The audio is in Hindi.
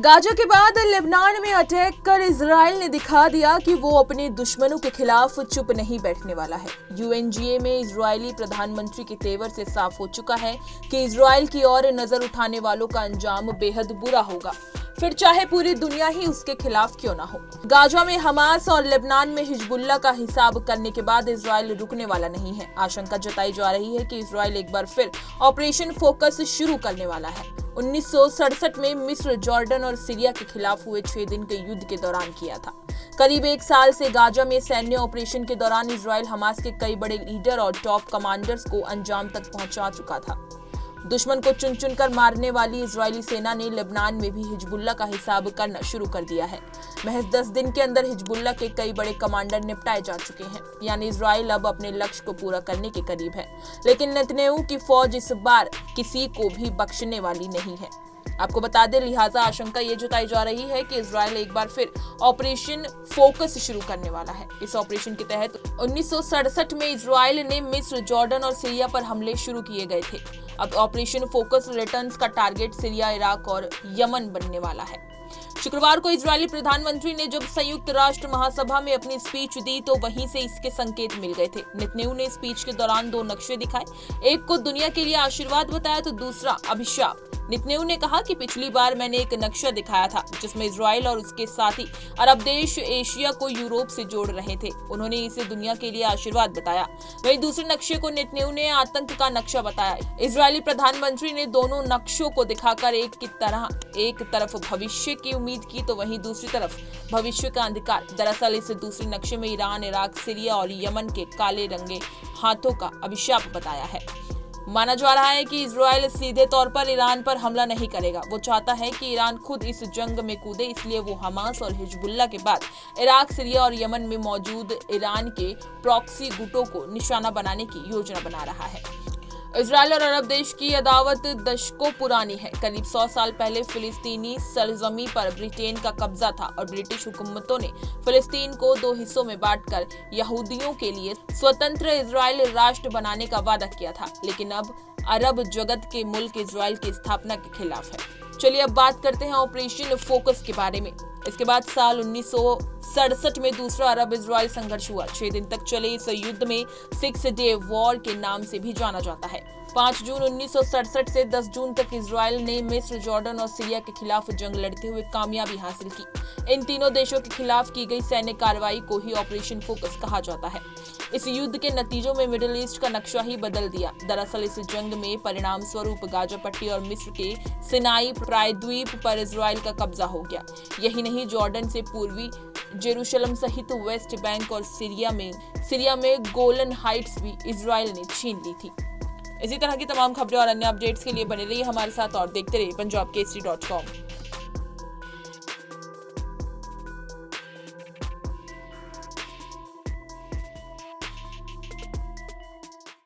गाजा के बाद लेबनान में अटैक कर इजराइल ने दिखा दिया कि वो अपने दुश्मनों के खिलाफ चुप नहीं बैठने वाला है। यूएनजीए में इजरायली प्रधानमंत्री के तेवर से साफ हो चुका है कि इजराइल की ओर नजर उठाने वालों का अंजाम बेहद बुरा होगा, फिर चाहे पूरी दुनिया ही उसके खिलाफ क्यों ना हो। गाजा में हमास और लेबनान में हिजबुल्लाह का हिसाब करने के बाद इजराइल रुकने वाला नहीं है। आशंका जताई जा रही है कि इजराइल एक बार फिर ऑपरेशन फोकस शुरू करने वाला है। 1967 में मिस्र, जॉर्डन और सीरिया के खिलाफ हुए 6 दिन के युद्ध के दौरान किया था। करीब 1 साल से गाजा में सैन्य ऑपरेशन के दौरान इजराइल हमास के कई बड़े लीडर और टॉप कमांडर्स को अंजाम तक पहुंचा चुका था। दुश्मन को चुन चुन कर मारने वाली इजरायली सेना ने लेबनान में भी हिजबुल्लाह का हिसाब करना शुरू कर दिया है। महज 10 दिन के अंदर हिजबुल्लाह के कई बड़े कमांडर निपटाए जा चुके हैं, यानी इजराइल अब अपने लक्ष्य को पूरा करने के करीब है। लेकिन नेतन्याहू की फौज इस बार किसी को भी बख्शने वाली नहीं है। आपको बता दें, लिहाजा आशंका ये जताई जा रही है कि इजराइल एक बार फिर ऑपरेशन फोकस शुरू करने वाला है। इस ऑपरेशन के तहत 1967 में इजराइल ने मिस्र, जॉर्डन और सीरिया पर हमले शुरू किए गए थे। अब ऑपरेशन फोकस रिटर्न्स का टारगेट सीरिया, इराक और यमन बनने वाला है। शुक्रवार को इजरायली प्रधानमंत्री ने जब संयुक्त राष्ट्र महासभा में अपनी स्पीच दी तो वहीं से इसके संकेत मिल गए थे। नेतन्याहू ने स्पीच के दौरान 2 नक्शे दिखाए, एक को दुनिया के लिए आशीर्वाद बताया तो दूसरा अभिशाप। नेतन्याहू ने कहा कि पिछली बार मैंने एक नक्शा दिखाया था जिसमें इजराइल और उसके साथी अरब देश एशिया को यूरोप से जोड़ रहे थे। उन्होंने इसे दुनिया के लिए आशीर्वाद बताया। वहीं दूसरे नक्शे को नेतन्याहू ने आतंक का नक्शा बताया। इजरायली प्रधानमंत्री ने दोनों नक्शों को दिखाकर एक तरफ भविष्य की उम्मीद की तो वहीं दूसरी तरफ भविष्य का अंधकार। दरअसल इस दूसरे नक्शे में ईरान, इराक, सीरिया और यमन के काले रंगे हाथों का अभिशाप बताया है। माना जा रहा है कि इजराइल सीधे तौर पर ईरान पर हमला नहीं करेगा। वो चाहता है कि ईरान खुद इस जंग में कूदे, इसलिए वो हमास और हिजबुल्लाह के बाद इराक, सीरिया और यमन में मौजूद ईरान के प्रॉक्सी गुटों को निशाना बनाने की योजना बना रहा है। इजराइल और अरब देश की अदावत दशकों पुरानी है। करीब 100 साल पहले फिलिस्तीनी सरजमी पर ब्रिटेन का कब्जा था और ब्रिटिश हुकूमतों ने फिलिस्तीन को 2 हिस्सों में बांटकर यहूदियों के लिए स्वतंत्र इजराइल राष्ट्र बनाने का वादा किया था। लेकिन अब अरब जगत के मुल्क इजराइल की स्थापना के खिलाफ है। चलिए अब बात करते हैं ऑपरेशन फोकस के बारे में। इसके बाद साल 1967 में दूसरा अरब इजराइल संघर्ष हुआ। 6 दिन तक चले इस युद्ध में 6 डे वॉर के नाम से भी जाना जाता है। 5 जून 1967 से 10 जून तक इजराइल ने मिस्र, जॉर्डन और सीरिया के खिलाफ जंग लड़ते हुए कामयाबी हासिल की। इन तीनों देशों के खिलाफ की गई सैन्य कार्रवाई को ही ऑपरेशन फोकस कहा जाता है। इस युद्ध के नतीजों में मिडिल ईस्ट का नक्शा ही बदल दिया। दरअसल इस जंग में परिणाम स्वरूप गाजा पट्टी और मिस्र के सिनाई प्रायद्वीप पर इजराइल का कब्जा हो गया। यही नहीं, जॉर्डन से पूर्वी जेरूशलम सहित वेस्ट बैंक और सीरिया में गोलन हाइट्स भी इजराइल ने छीन ली थी। इसी तरह की तमाम खबरें और अन्य अपडेट्स के लिए बने रहिए हमारे साथ और देखते रहिए punjabkesari.com।